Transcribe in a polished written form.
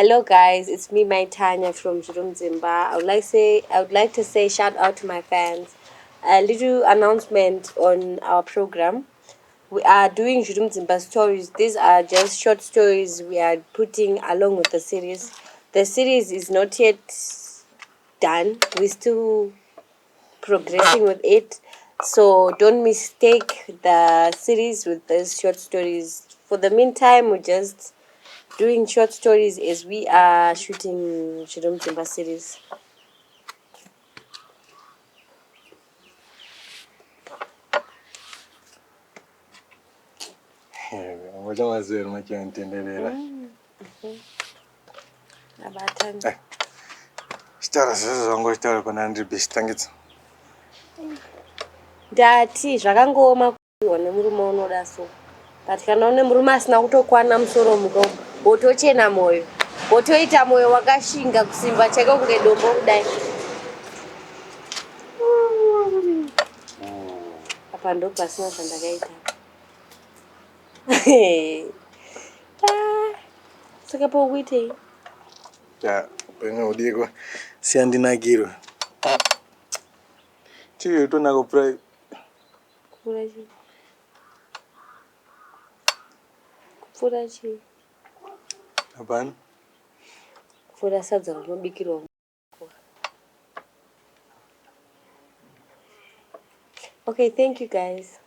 Hello guys, it's me, my Tanya from Zviri Mudzimba. I would like to say shout out to my fans. A little announcement on our program. We are doing Zviri Mudzimba stories. These are just short stories we are putting along with the series. The series is not yet done. We're still progressing with it. So don't mistake the series with these short stories. For the meantime, we're just doing short stories as we are shooting Zviri Mudzimba series. ngoja mazero machiantenderera Abatanda. chitaura zvese zvangu chitaura kuna ndibhishitangidza Ndati zvakangooma kuwa nemurume unoda so. But kana une murume asina kutokwana musoro mugomo, wotochena moyo. Wotoita moyo wakashinga kusimba chake kunge dombo kudai. Apa ndo pasina zvandakaita. Saka pokuitei? ya upenyu hudiko siandinakirwa chiyo itonaka kupura Kupfuura chii? Kupfuura chii? hapana Kupfuura sadza rinobikirwa. Okay, thank you guys.